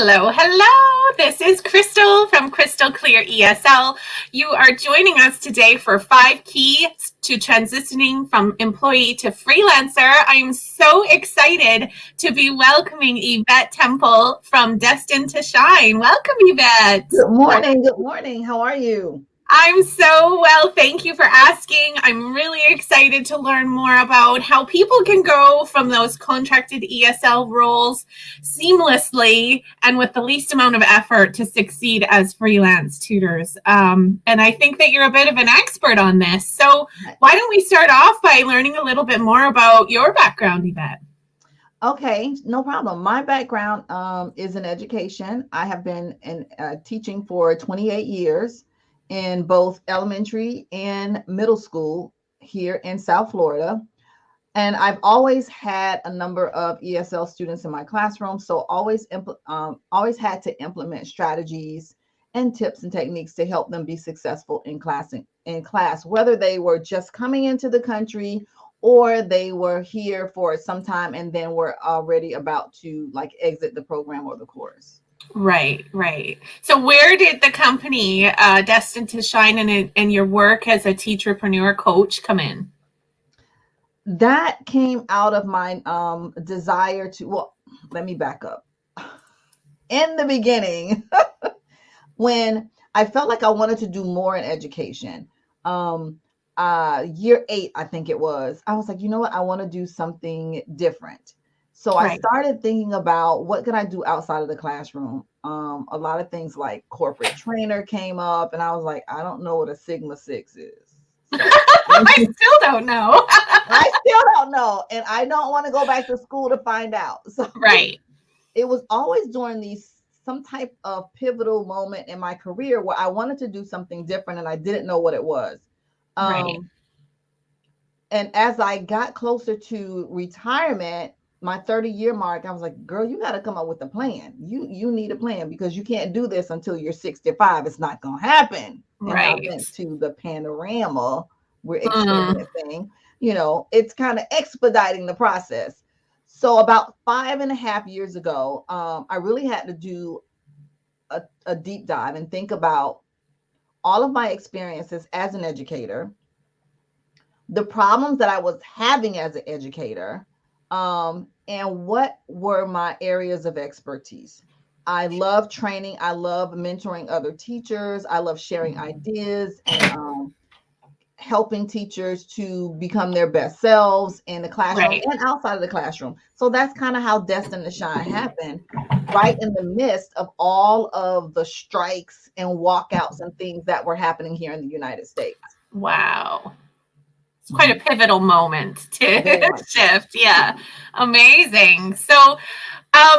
Hello, hello. This is Crystal from Crystal Clear ESL. You are joining us today for 5 keys to transitioning from employee to freelancer. I'm so excited to be welcoming Yvette Temple from Destined to Shine. Welcome, Yvette. Good morning. Good morning. How are you? I'm so well. Thank you for asking. I'm really excited to learn more about how people can go from those contracted ESL roles seamlessly and with the least amount of effort to succeed as freelance tutors. And I think that you're a bit of an expert on this. So why don't we start off by learning a little bit more about your background, Yvette? Okay, no problem. My background is in education. I have been teaching for 28 years in both elementary and middle school here in South Florida. And I've always had a number of ESL students in my classroom, so always had to implement strategies and tips and techniques to help them be successful in class, whether they were just coming into the country or they were here for some time and then were already about to exit the program or the course. Right. So where did the company Destined to Shine and your work as a teacherpreneur coach come in? That came out of my desire to, well, let me back up. In the beginning, when I felt like I wanted to do more in education, year 8, I think it was, I was like, you know what? I want to do something different. So I started thinking about what can I do outside of the classroom. A lot of things like corporate trainer came up, and I was like, I don't know what a Sigma 6 is. So, I still don't know. I still don't know, and I don't want to go back to school to find out. So it was always during some type of pivotal moment in my career where I wanted to do something different, and I didn't know what it was. And as I got closer to retirement, my 30-year mark, I was like, girl, you got to come up with a plan. You need a plan because you can't do this until you're 65. It's not going to happen. And I went to the panorama we're experiencing. It's kind of expediting the process. So about 5.5 years ago, I really had to do a deep dive and think about all of my experiences as an educator, the problems that I was having as an educator, and what were my areas of expertise. I love training. I love mentoring other teachers. I love sharing ideas and helping teachers to become their best selves in the classroom and outside of the classroom. So that's kind of how Destined to Shine happened, right in the midst of all of the strikes and walkouts and things that were happening here in the United States. Wow. It's quite a pivotal moment to shift. Yeah. Amazing. So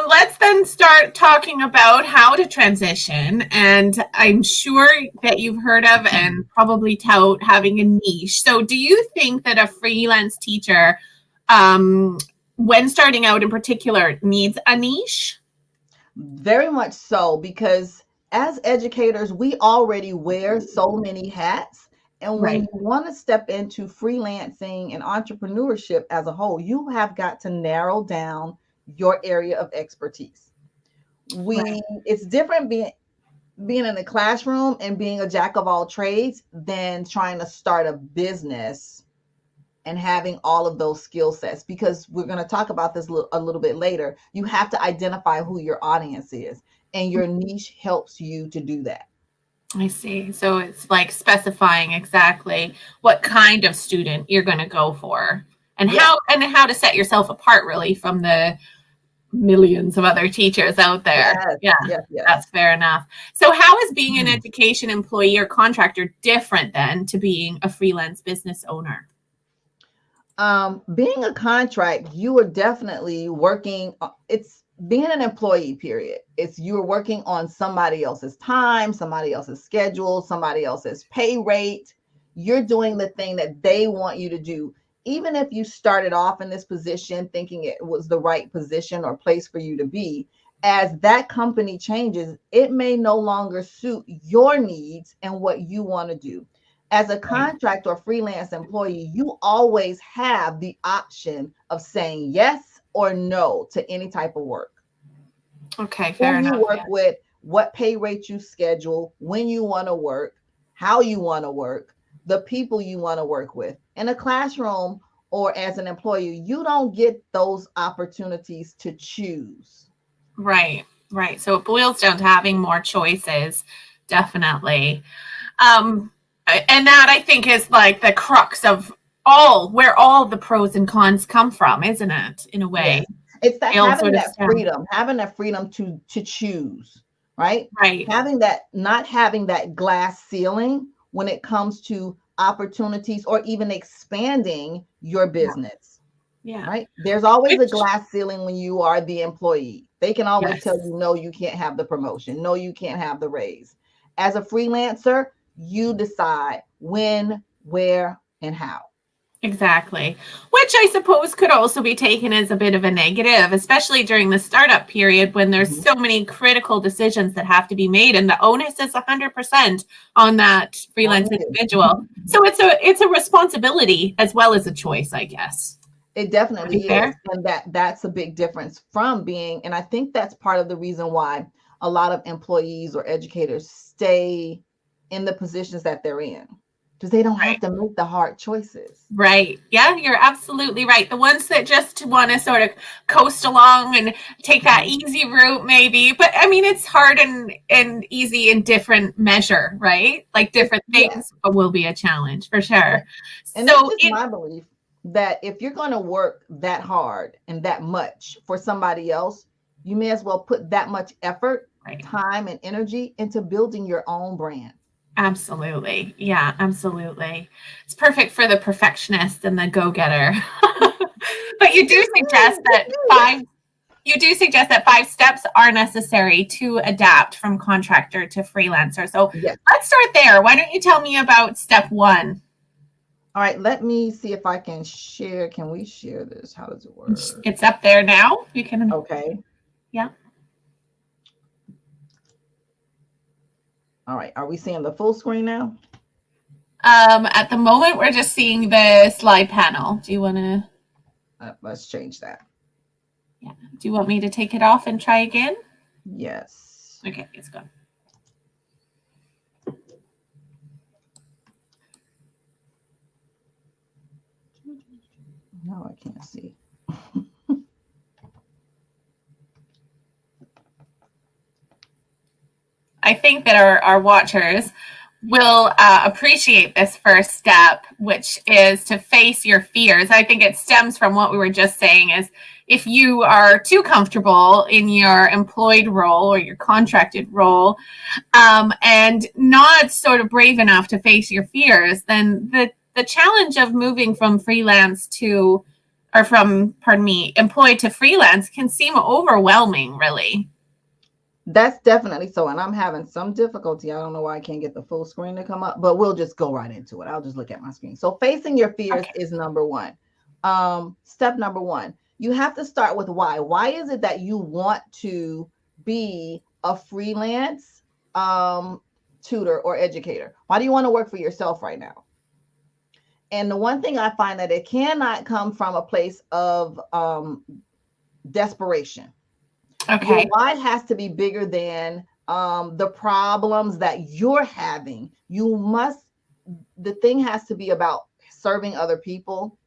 let's then start talking about how to transition. And I'm sure that you've heard of and probably tout having a niche. So do you think that a freelance teacher, when starting out in particular, needs a niche? Very much so, because as educators, we already wear so many hats. And when you want to step into freelancing and entrepreneurship as a whole, you have got to narrow down your area of expertise. It's different being in the classroom and being a jack of all trades than trying to start a business and having all of those skill sets, because we're going to talk about this a little bit later. You have to identify who your audience is, and your niche helps you to do that. I see. So it's like specifying exactly what kind of student you're going to go for and how to set yourself apart really from the millions of other teachers out there. Yes. That's fair enough. So how is being an education employee or contractor different then to being a freelance business owner? Being a contract, you are definitely working. It's being an employee, period. It's you're working on somebody else's time, somebody else's schedule, somebody else's pay rate. You're doing the thing that they want you to do. Even if you started off in this position thinking it was the right position or place for you to be, as that company changes, it may no longer suit your needs and what you want to do. As a contract or freelance employee, you always have the option of saying yes or no to any type of work. Okay, fair enough. Who you work with, what pay rate you schedule, when you want to work, how you want to work, the people you want to work with. In a classroom or as an employee, you don't get those opportunities to choose. Right, right. So it boils down to having more choices, definitely. And that I think is like the crux of where all the pros and cons come from, isn't it? In a way. Yes. It's that having Sort of that freedom to choose, right? Right. Having that, not having that glass ceiling when it comes to opportunities or even expanding your business. Yeah. Right. There's always a glass ceiling when you are the employee. They can always tell you, no, you can't have the promotion. No, you can't have the raise. As a freelancer, you decide when, where, and how. Exactly. Which I suppose could also be taken as a bit of a negative, especially during the startup period when there's so many critical decisions that have to be made, and the onus is 100% on that freelance individual. So it's a responsibility as well as a choice, I guess. It definitely is. And that's a big difference from being, and I think that's part of the reason why a lot of employees or educators stay in the positions that they're in, because they don't have to make the hard choices. Right. Yeah, you're absolutely right. The ones that just want to sort of coast along and take that easy route, maybe. But I mean, it's hard and easy in different measure, right? Like different things will be a challenge for sure. And so it's just my belief that if you're going to work that hard and that much for somebody else, you may as well put that much effort, time, and energy into building your own brand. Absolutely. Yeah, absolutely. It's perfect for the perfectionist and the go-getter. But you do suggest that 5 steps are necessary to adapt from contractor to freelancer. So let's start there. Why don't you tell me about step 1? All right, let me see if I can share. Can we share this? How does it work? It's up there now. You can. Okay. Yeah. All right. Are we seeing the full screen now? At the moment, we're just seeing the slide panel. Do you want to? Let's change that. Yeah. Do you want me to take it off and try again? Yes. Okay, it's gone. No, I can't see. I think that our watchers will appreciate this first step, which is to face your fears. I think it stems from what we were just saying is if you are too comfortable in your employed role or your contracted role and not sort of brave enough to face your fears, then the challenge of moving from freelance to, or from, employed to freelance can seem overwhelming, really. That's definitely so. And I'm having some difficulty. I don't know why I can't get the full screen to come up, but we'll just go right into it. I'll just look at my screen. So facing your fears is number 1. Step number 1, you have to start with why. Why is it that you want to be a freelance tutor or educator? Why do you want to work for yourself right now? And the one thing I find that it cannot come from a place of desperation. Okay. Your why has to be bigger than the problems that you're having. The thing has to be about serving other people,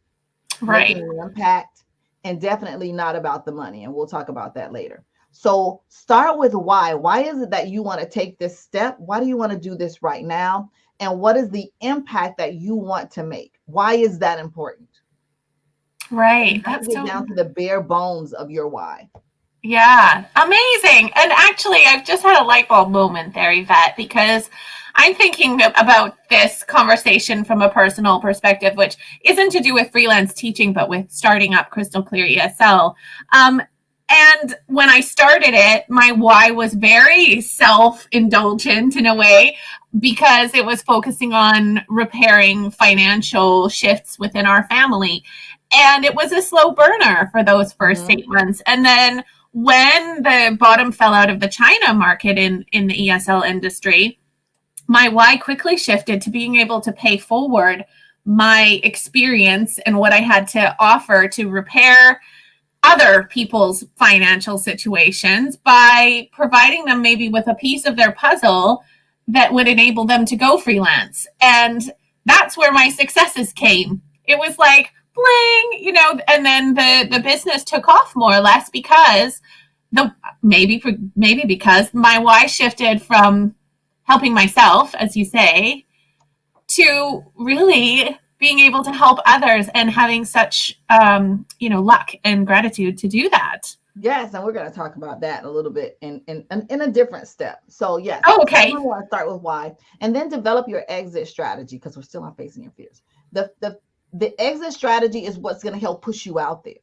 making an impact, and definitely not about the money. And we'll talk about that later. So start with why. Why is it that you want to take this step? Why do you want to do this right now? And what is the impact that you want to make? Why is that important? Right. That's down to the bare bones of your why. Yeah, amazing. And actually, I've just had a light bulb moment there, Yvette, because I'm thinking about this conversation from a personal perspective, which isn't to do with freelance teaching, but with starting up Crystal Clear ESL. And when I started it, my why was very self-indulgent in a way, because it was focusing on repairing financial shifts within our family. And it was a slow burner for those first 8 months. And then when the bottom fell out of the China market in the ESL industry, my why quickly shifted to being able to pay forward my experience and what I had to offer to repair other people's financial situations by providing them maybe with a piece of their puzzle that would enable them to go freelance. And that's where my successes came. It was like bling, you know, and then the business took off more or less because maybe because my why shifted from helping myself, as you say, to really being able to help others and having such luck and gratitude to do that. Yes, and we're going to talk about that a little bit in a different step. So yes, okay. I want to start with why, and then develop your exit strategy, because we're still on facing your fears. The exit strategy is what's going to help push you out there.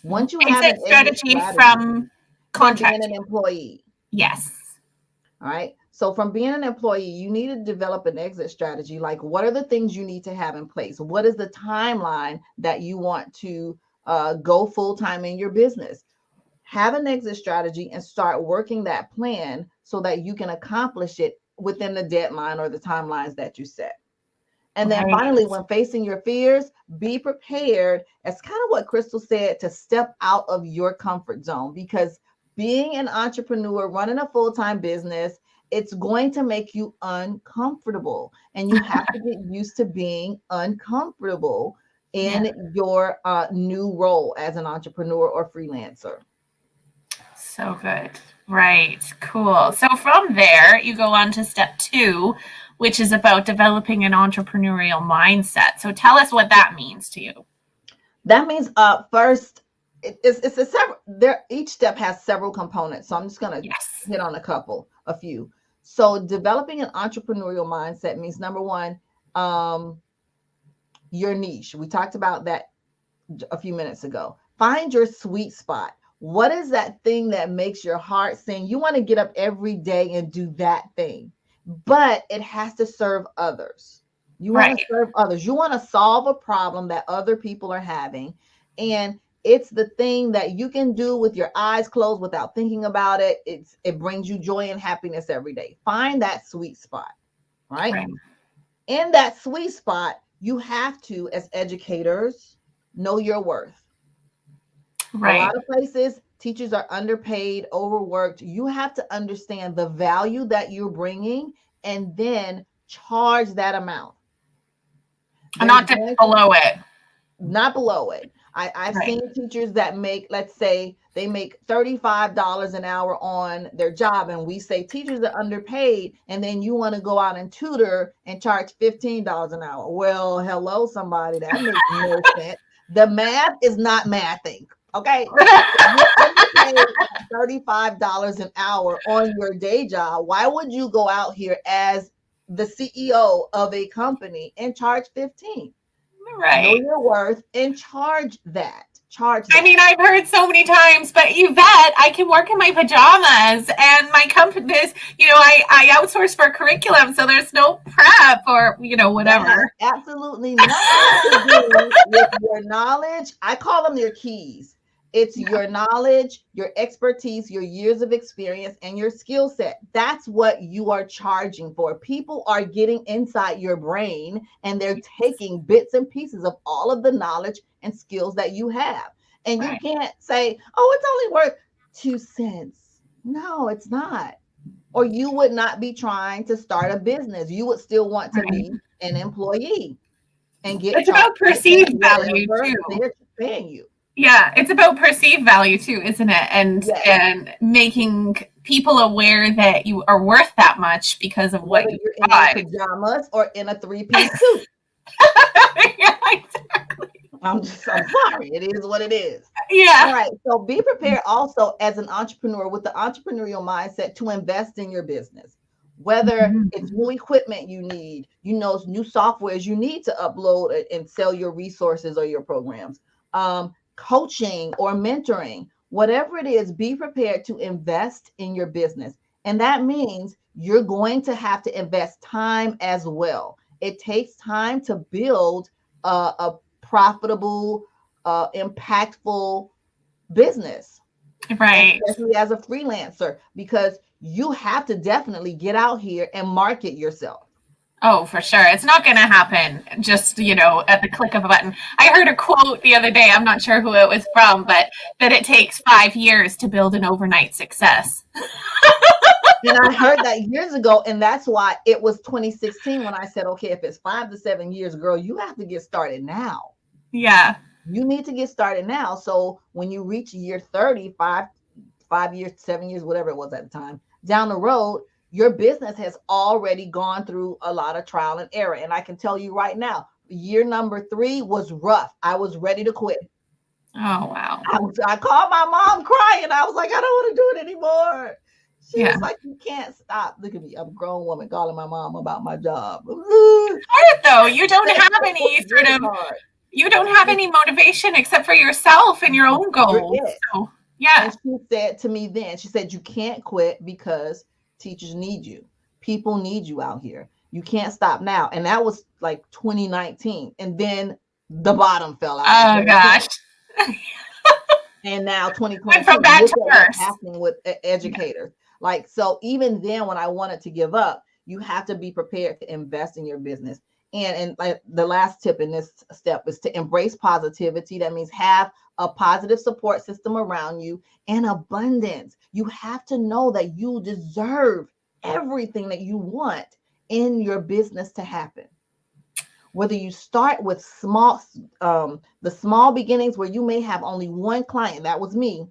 Once you have an exit strategy from Contractor, being an employee. Yes. All right. So from being an employee, you need to develop an exit strategy. Like, what are the things you need to have in place? What is the timeline that you want to go full-time in your business? Have an exit strategy and start working that plan so that you can accomplish it within the deadline or the timelines that you set. And then finally, when facing your fears, be prepared, as kind of what Crystal said, to step out of your comfort zone, because being an entrepreneur, running a full-time business, it's going to make you uncomfortable, and you have to get used to being uncomfortable in your new role as an entrepreneur or freelancer. So good. Right. Cool. So from there, you go on to step 2, which is about developing an entrepreneurial mindset. So tell us what that means to you. That means first, it's a several. There, each step has several components. So I'm just going to hit on a few. So developing an entrepreneurial mindset means, number one, your niche. We talked about that a few minutes ago. Find your sweet spot. What is that thing that makes your heart sing? You want to get up every day and do that thing, but it has to serve others. You want to serve others. You want to solve a problem that other people are having. And it's the thing that you can do with your eyes closed without thinking about it. It brings you joy and happiness every day. Find that sweet spot, right? In that sweet spot, you have to, as educators, know your worth. A lot of places, teachers are underpaid, overworked. You have to understand the value that you're bringing and then charge that amount. And not below it. Not below it. I've seen teachers that make, let's say, they make $35 an hour on their job, and we say teachers are underpaid, and then you want to go out and tutor and charge $15 an hour. Well, hello, somebody. That makes no sense. The math is not mathing. Okay, you're $35 an hour on your day job. Why would you go out here as the CEO of a company and charge 15? Know your worth and charge that. I mean, I've heard so many times, but Yvette, I can work in my pajamas, and my company, I outsource for curriculum, so there's no prep or, whatever. Absolutely nothing to do with your knowledge. I call them your keys. It's your knowledge, your expertise, your years of experience, and your skill set. That's what you are charging for. People are getting inside your brain, and they're taking bits and pieces of all of the knowledge and skills that you have. And you can't say, oh, it's only worth 2 cents. No, it's not. Or you would not be trying to start a business. You would still want to be an employee and get. It's about perceived value too. They're paying you. Yeah, it's about perceived value too, isn't it? And making people aware that you are worth that much because of what you provide. In pajamas or in a 3-piece suit. Yeah, exactly. I'm sorry. It is what it is. Yeah. All right. So be prepared also as an entrepreneur with the entrepreneurial mindset to invest in your business. Whether it's new equipment you need, new softwares you need to upload and sell your resources or your programs. Coaching or mentoring, whatever it is, be prepared to invest in your business. And that means you're going to have to invest time as well. It takes time to build a profitable, impactful business. Right. Especially as a freelancer, because you have to definitely get out here and market yourself. Oh, for sure. It's not going to happen just, at the click of a button. I heard a quote the other day. I'm not sure who it was from, but that it takes 5 years to build an overnight success. And I heard that years ago. And that's why it was 2016 when I said, okay, if it's 5 to 7 years, girl, you have to get started now. Yeah. You need to get started now. So when you reach year 30, 5 years, 7 years, whatever it was at the time, down the road, your business has already gone through a lot of trial and error. And I can tell you right now, year number 3 was rough. I was ready to quit. Oh, wow. I called my mom crying. I was like, I don't want to do it anymore. She was like, you can't stop. Look at me. I'm a grown woman calling my mom about my job. Hard though. You don't have any you don't have any motivation except for yourself and your own goals. So, yeah. And she said to me then, she said, you can't quit because teachers need you. People need you out here. You can't stop now. And that was like 2019. And then the bottom fell out. Oh, gosh. And now 2020. Went from bad to worse. Happening with educators. Like, so even then when I wanted to give up, you have to be prepared to invest in your business. And like the last tip in this step is to embrace positivity. That means have a positive support system around you and abundance. You have to know that you deserve everything that you want in your business to happen. Whether you start with the small beginnings where you may have only one client. That was me.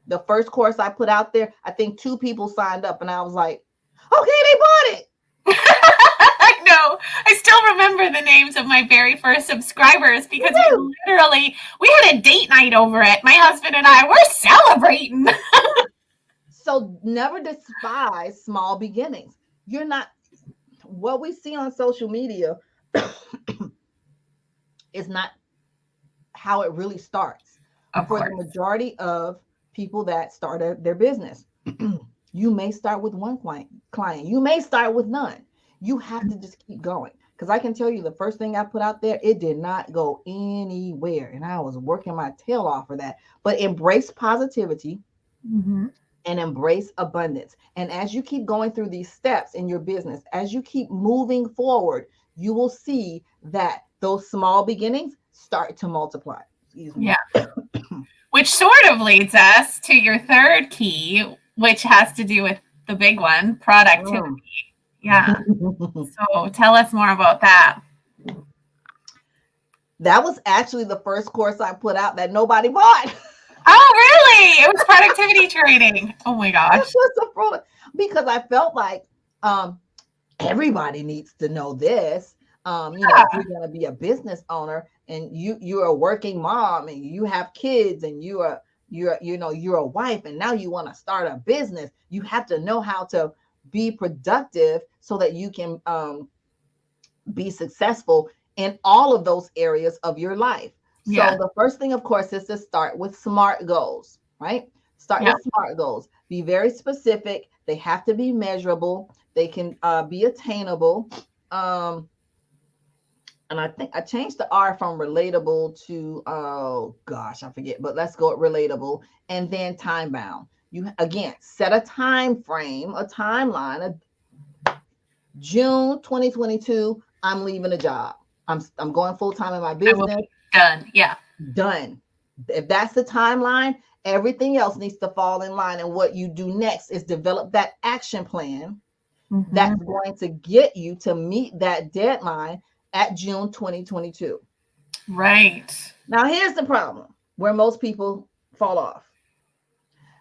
The first course I put out there, I think 2 people signed up and I was like, okay, they bought it. I know. I still remember the names of my very first subscribers because we had a date night over it. My husband and I were celebrating. So never despise small beginnings. You're not, what we see on social media is not how it really starts. For the majority of people that started their business, you may start with one client. You may start with none. You have to just keep going. Because I can tell you the first thing I put out there, it did not go anywhere. And I was working my tail off for that. But embrace positivity and embrace abundance. And as you keep going through these steps in your business, as you keep moving forward, you will see that those small beginnings start to multiply. Yeah. Which sort of leads us to your third key, which has to do with the big one, productivity. Yeah. So tell us more about that. That was actually the first course I put out that nobody bought. Oh, really? It was productivity training. Oh my gosh. Because I felt like everybody needs to know this. If you're going to be a business owner and you're a working mom and you have kids and you're a wife and now you want to start a business, you have to know how to be productive so that you can be successful in all of those areas of your life. So the first thing, of course, is to start with SMART goals, right? Start with SMART goals. Be very specific. They have to be measurable. They can be attainable. And I think I changed the R from relatable to, oh gosh, I forget, but let's go with relatable. And then time bound. You, again, set a time frame, a timeline. June 2022, I'm leaving a job. I'm going full time in my business. Done. Yeah. Done. If that's the timeline, everything else needs to fall in line. And what you do next is develop that action plan that's going to get you to meet that deadline at June 2022. Right. Now, here's the problem where most people fall off.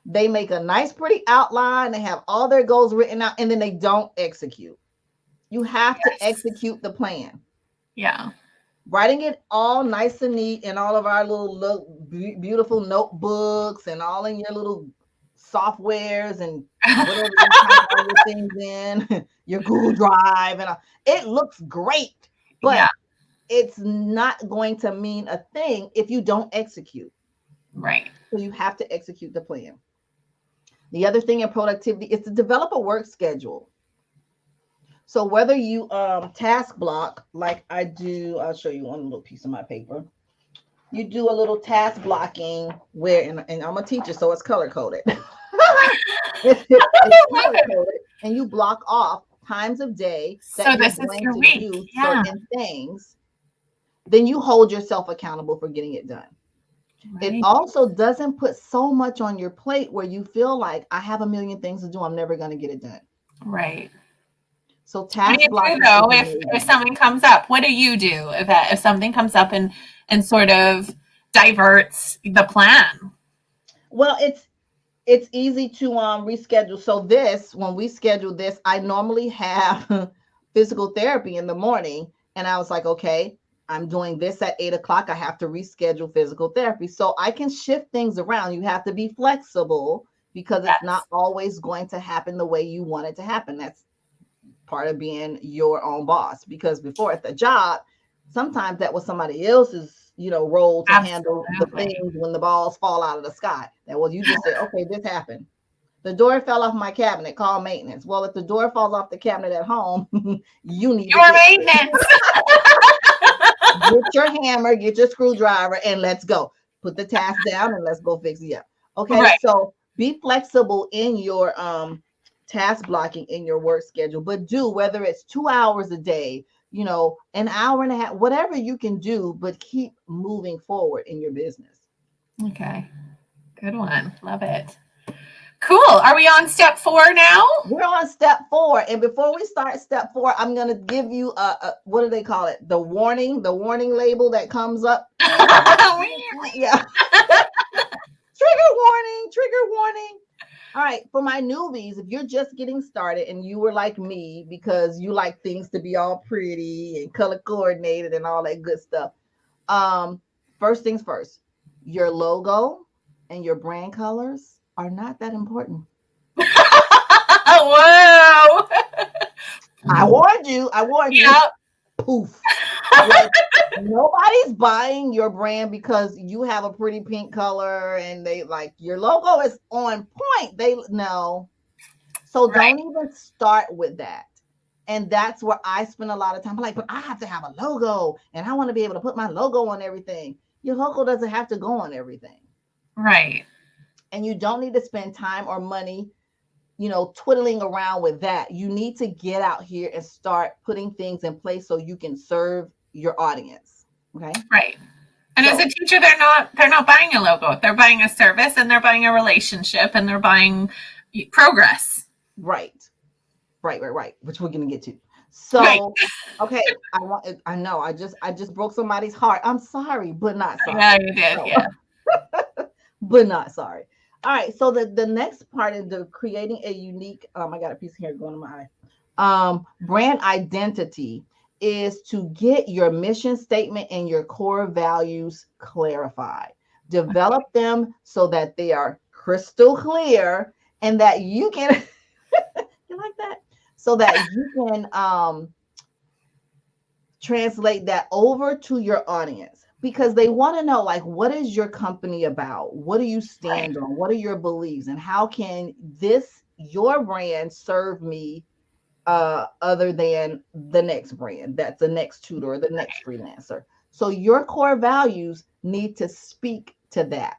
They make a nice, pretty outline. They have all their goals written out, and then they don't execute. You have to execute the plan. Yeah. Writing it all nice and neat in all of our little beautiful notebooks and all in your little softwares and whatever you type all your things in, your Google Drive, and it looks great, but it's not going to mean a thing if you don't execute. Right. So you have to execute the plan. The other thing in productivity is to develop a work schedule. So whether you task block like I do, I'll show you one little piece of my paper. You do a little task blocking where, and I'm a teacher, so it's color coded. It's color coded, and you block off times of day So that you're this is going your to week. do Yeah. certain things, then you hold yourself accountable for getting it done. It Right. also doesn't put so much on your plate where you feel like I have a million things to do. I'm never going to get it done. Right. So What do task you do blocking is though if amazing. something comes up? What do you do if something comes up and sort of diverts the plan? Well, it's easy to reschedule. So this, when we schedule this, I normally have physical therapy in the morning, and I was like, okay, I'm doing this at 8 o'clock. I have to reschedule physical therapy, so I can shift things around. You have to be flexible because it's not Yes. always going to happen the way you want it to happen. That's part of being your own boss. Because before at the job, sometimes that was somebody else's, role to handle the Absolutely. things when the balls fall out of the sky. That was you just say, okay, this happened. The door fell off my cabinet. Call maintenance. Well, if the door falls off the cabinet at home, you need to Your fix it. maintenance. Get your hammer, get your screwdriver, and let's go. Put the task down and let's go fix it up. Okay, Right. so be flexible in your task blocking in your work schedule, but do whether it's 2 hours a day, an hour and a half, whatever you can do, but keep moving forward in your business. Okay. Good one. Love it. Cool. Are we on step 4 now? We're on step 4, and before we start step 4, I'm gonna give you what do they call it? The warning label that comes up. Yeah, trigger warning. All right, for my newbies, if you're just getting started and you were like me because you like things to be all pretty and color coordinated and all that good stuff, first things first, your logo and your brand colors are not that important. Whoa. I warned you. I warned you. Yeah. Poof. Like, nobody's buying your brand because you have a pretty pink color and they like your logo is on point. They no. So Right. don't even start with that. And that's where I spend a lot of time. I'm like, but I have to have a logo and I want to be able to put my logo on everything. Your logo doesn't have to go on everything. Right. And you don't need to spend time or money, twiddling around with that. You need to get out here and start putting things in place so you can serve your audience. Okay. Right. And as a So, teacher, they're not buying a logo. They're buying a service and they're buying a relationship and they're buying progress. right. Which we're gonna get to. Right. So, okay, I know I just broke somebody's heart. I'm sorry, but not Yeah, sorry. you did. So, Yeah. but not sorry. All right. So the next part is the creating a unique. I got a piece of hair going in my eye. Brand identity is to get your mission statement and your core values clarified. Develop them so that they are crystal clear and that you can you like that? So that you can translate that over to your audience because they want to know, like, what is your company about? What do you Right. stand on? What are your beliefs? And how can your brand serve me other than the next brand that's the next tutor or the next freelancer? So your core values need to speak to that.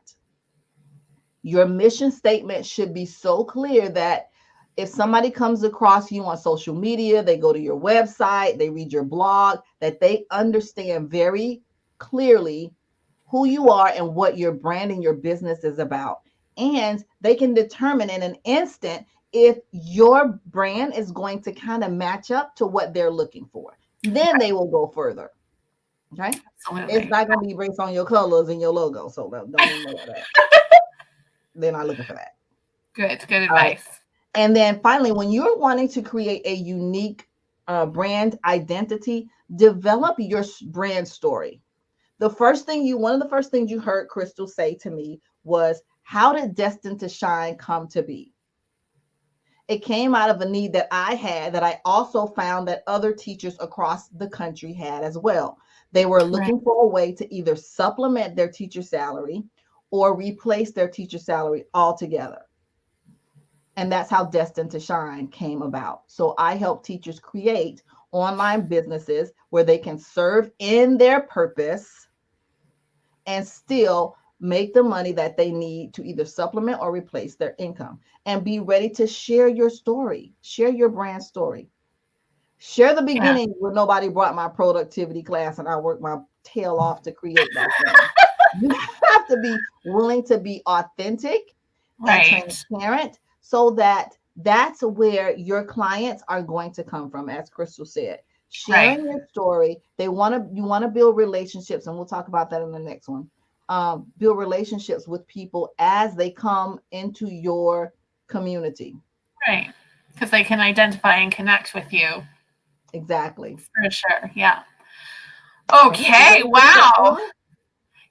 Your mission statement should be so clear that if somebody comes across you on social media, they go to your website, they read your blog, that they understand very clearly who you are and what your brand and your business is about. And they can determine in an instant if your brand is going to kind of match up to what they're looking for. Then they will go further. Okay. It's Absolutely. not going to be based on your colors and your logo. So don't even know that. They're not looking for that. Good. Good All right. advice. And then finally, when you're wanting to create a unique brand identity, develop your brand story. One of the first things you heard Crystal say to me was, how did Destined to Shine come to be? It came out of a need that I had that I also found that other teachers across the country had as well. They were Right. looking for a way to either supplement their teacher salary or replace their teacher salary altogether. And that's how Destined to Shine came about. So I help teachers create online businesses where they can serve in their purpose and still make the money that they need to either supplement or replace their income, and be ready to share your story, share your brand story. Share the beginning when nobody brought my productivity class and I worked my tail off to create that thing. You have to be willing to be authentic and transparent so that that's where your clients are going to come from, as Crystal said. Sharing your story. You want to build relationships, and we'll talk about that in the next one. Build relationships with people as they come into your community. Right. Because they can identify and connect with you. Exactly. For sure. Yeah. Okay. Wow.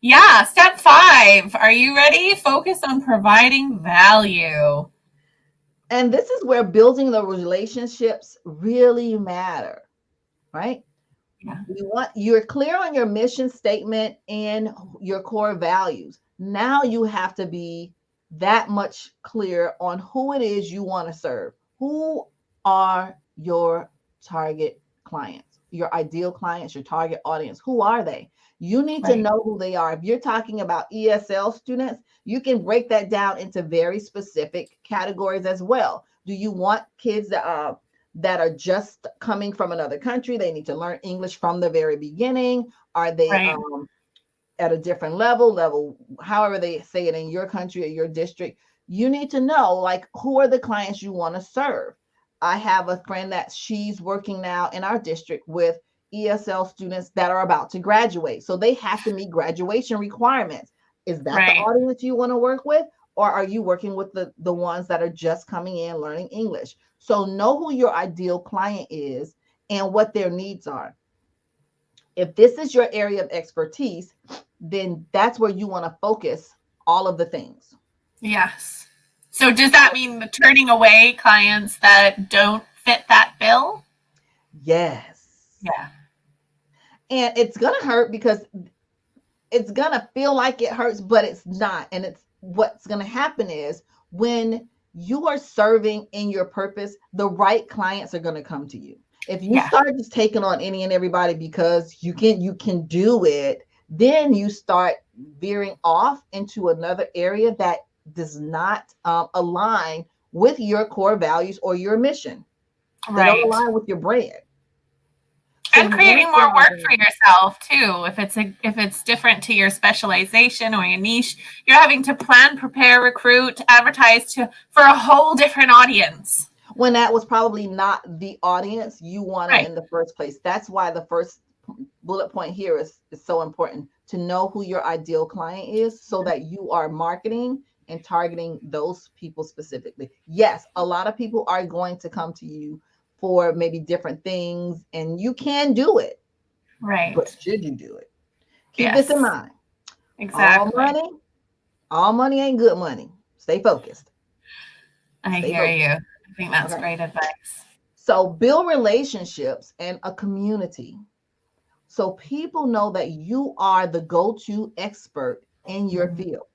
Yeah. Step 5. Are you ready? Focus on providing value. And this is where building the relationships really matter, right? Yeah. You're clear on your mission statement and your core values. Now you have to be that much clear on who it is you want to serve. Who are your target clients, your ideal clients, your target audience? Who are they? You need to know who they are. If you're talking about ESL students, you can break that down into very specific categories as well. Do you want kids that are just coming from another country? They need to learn English from the very beginning. Are they at a different level, however they say it in your country or your district? You need to know, like, who are the clients you want to serve. I have a friend that she's working now in our district with ESL students that are about to graduate. So they have to meet graduation requirements. Is that the audience you want to work with? Or are you working with the ones that are just coming in learning English? So know who your ideal client is and what their needs are. If this is your area of expertise, then that's where you want to focus all of the things. Yes. So does that mean turning away clients that don't fit that bill? Yes. Yeah. And it's going to hurt because it's going to feel like it hurts, but it's not. And it's what's going to happen is when you are serving in your purpose, the right clients are going to come to you. If you start just taking on any and everybody because you can do it, then you start veering off into another area that does not align with your core values or your mission. They don't align with your brand. And creating more work for yourself too. If it's different to your specialization or your niche, you're having to plan, prepare, recruit, advertise for a whole different audience. When that was probably not the audience you wanted in the first place. That's why the first bullet point here is so important, to know who your ideal client is so that you are marketing and targeting those people specifically. Yes, a lot of people are going to come to you for maybe different things, and you can do it. Right. But should you do it? Keep this in mind. Exactly. All money ain't good money. Stay focused. I hear you. I think that's great advice. So build relationships and a community so people know that you are the go-to expert in your field.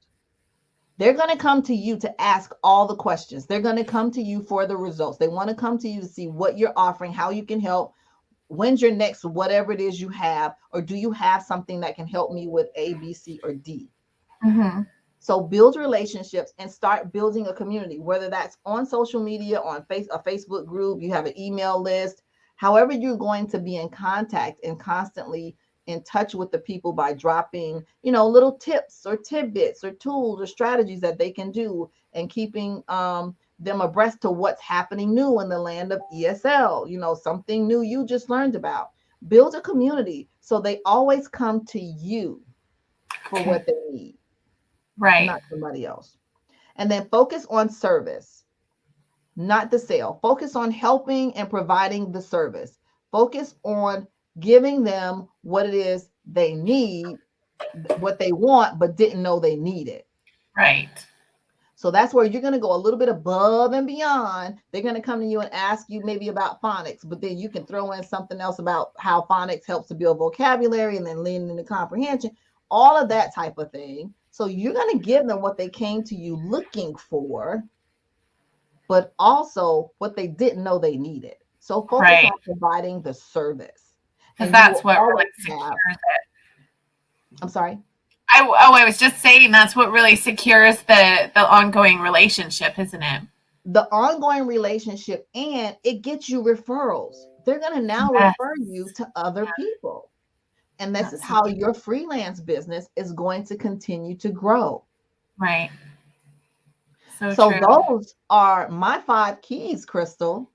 They're going to come to you to ask all the questions. They're going to come to you for the results. They want to come to you to see what you're offering, how you can help, when's your next whatever it is you have, or do you have something that can help me with A, B, C, or D? So build relationships and start building a community, whether that's on social media, on a Facebook group, you have an email list, however you're going to be in contact and constantly in touch with the people by dropping, little tips or tidbits or tools or strategies that they can do, and keeping them abreast to what's happening new in the land of ESL, something new you just learned about. Build a community so they always come to you for what they need. Not somebody else. And then focus on service, not the sale. Focus on helping and providing the service. Focus on giving them what it is they need, what they want, but didn't know they needed. Right. So that's where you're going to go a little bit above and beyond. They're going to come to you and ask you maybe about phonics, but then you can throw in something else about how phonics helps to build vocabulary and then lean into comprehension, all of that type of thing. So you're going to give them what they came to you looking for, but also what they didn't know they needed. So focus on providing the service. Because that's what really secures it. I'm sorry? I was just saying that's what really secures the ongoing relationship, isn't it? The ongoing relationship, and it gets you referrals. they're going to now refer you to other people. And this is how your freelance business is going to continue to grow. Right. So those are my 5 keys, Crystal.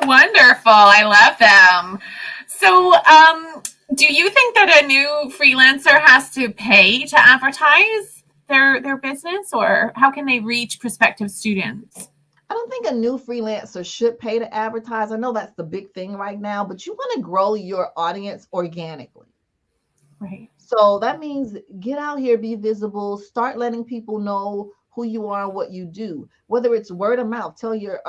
Wonderful. I love them. So, do you think that a new freelancer has to pay to advertise their business, or how can they reach prospective students? I don't think a new freelancer should pay to advertise. I know that's the big thing right now, but you want to grow your audience organically. Right. So that means get out here, be visible, start letting people know who you are and what you do. Whether it's word of mouth, tell your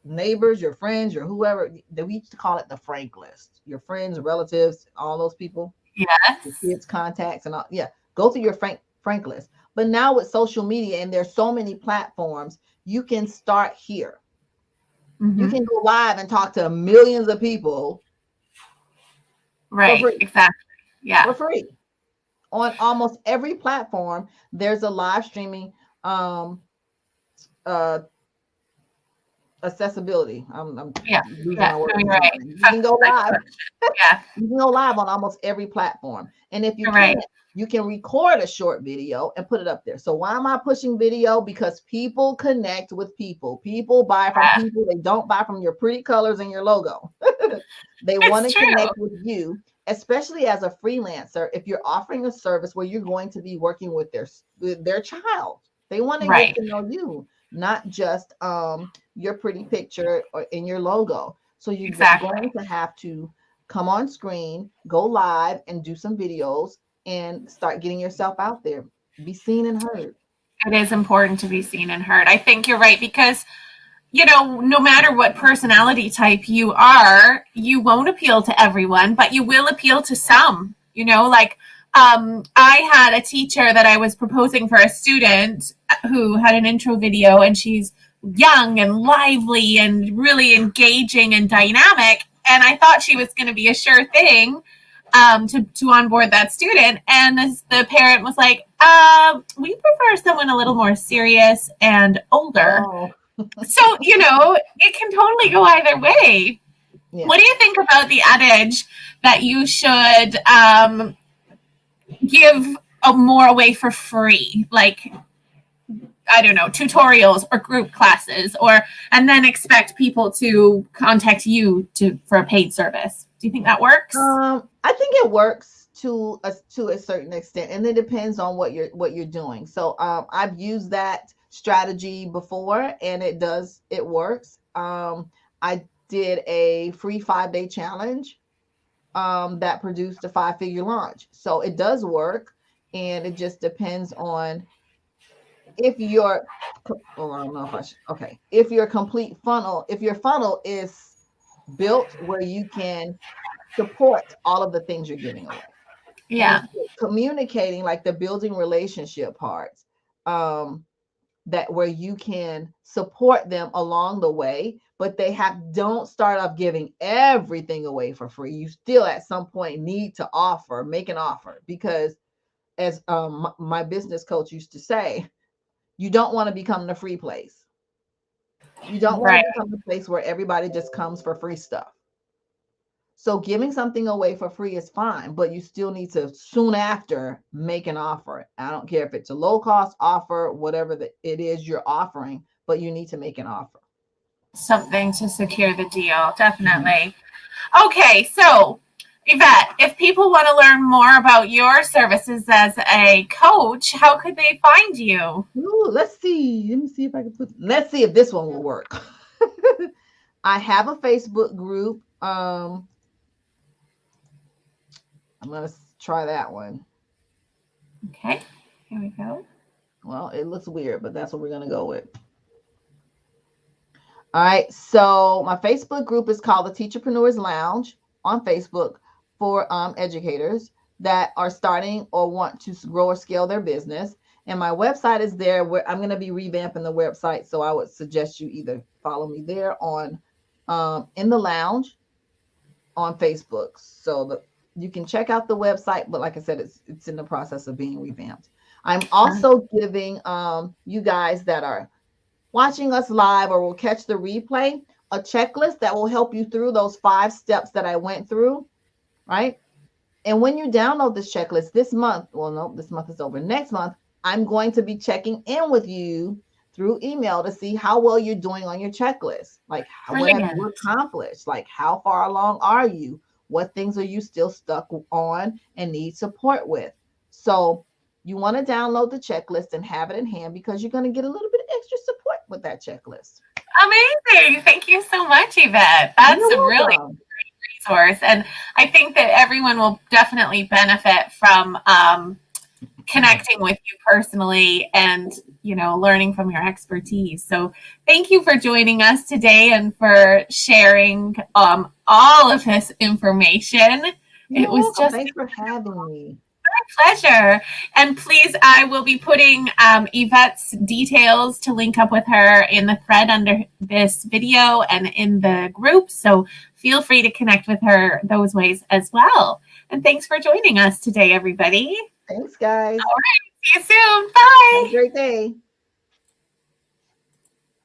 neighbors, your friends, your whoever. We used to call it the Frank list. Your friends, relatives, all those people. Yes. Your kids' contacts and all. Yeah, go through your Frank list. But now with social media and there's so many platforms, you can start here. Mm-hmm. You can go live and talk to millions of people. Right. Exactly. Yeah. For free. On almost every platform, there's a live streaming accessibility. I'm losing my words. Right. You can go live. You can go live on almost every platform. And if you can't, you can record a short video and put it up there. So why am I pushing video? Because people connect with people. People buy from people. They don't buy from your pretty colors and your logo. They want to connect with you, especially as a freelancer. If you're offering a service where you're going to be working with their child, they want to get to know you, not just your pretty picture or in your logo. So you're going to have to come on screen, go live, and do some videos and start getting yourself out there. Be seen and heard. It is important to be seen and heard. I think you're right, because no matter what personality type you are, you won't appeal to everyone, but you will appeal to some. I had a teacher that I was proposing for a student who had an intro video, and she's young and lively and really engaging and dynamic. And I thought she was going to be a sure thing to onboard that student. And the parent was like, we prefer someone a little more serious and older. Oh. So, it can totally go either way. Yeah. What do you think about the adage that you should give more away for free? Like, I don't know, tutorials or group classes, and then expect people to contact you for a paid service. Do you think that works? I think it works to a certain extent, and it depends on what you're doing. So I've used that strategy before, and it works. I did a free 5-day challenge that produced a 5-figure launch. So it does work, and it just depends on if your if your complete funnel, if your funnel is built where you can support all of the things you're giving away. Yeah. Communicating, like the building relationship parts, that where you can support them along the way, but don't start off giving everything away for free. You still at some point need to make an offer, because as my business coach used to say, you don't want to become the free place. You don't want to become the place where everybody just comes for free stuff. So giving something away for free is fine, but you still need to soon after make an offer. I don't care if it's a low cost offer, whatever it is you're offering, but you need to make an offer. Something to secure the deal, definitely. Mm-hmm. Okay, so Yvette, if people want to learn more about your services as a coach, how could they find you? Ooh, let's see. Let me see if I can let's see if this one will work. I have a Facebook group. I'm going to try that one. Okay, here we go. Well, it looks weird, but that's what we're going to go with. All right, so my Facebook group is called the Teacherpreneurs Lounge on Facebook for educators that are starting or want to grow or scale their business. And my website is there, where I'm going to be revamping the website. So I would suggest you either follow me there on in the lounge on Facebook. So you can check out the website, but like I said, it's in the process of being revamped. I'm also giving you guys that are watching us live or will catch the replay a checklist that will help you through those 5 steps that I went through, right? And when you download this checklist this month, well, no, this month is over. Next month, I'm going to be checking in with you through email to see how well you're doing on your checklist. Like, what have you accomplished? Like, how far along are you? What things are you still stuck on and need support with? So you want to download the checklist and have it in hand, because you're going to get a little bit of extra support with that checklist. Amazing. Thank you so much, Yvette. That's a really great resource. And I think that everyone will definitely benefit from connecting with you personally and, you know, learning from your expertise. So thank you for joining us today and for sharing all of this information. It was just thanks for having me. My pleasure. And please, I will be putting Yvette's details to link up with her in the thread under this video and in the group. So feel free to connect with her those ways as well. And thanks for joining us today, everybody. Thanks, guys. All right. See you soon. Bye. Have a great day.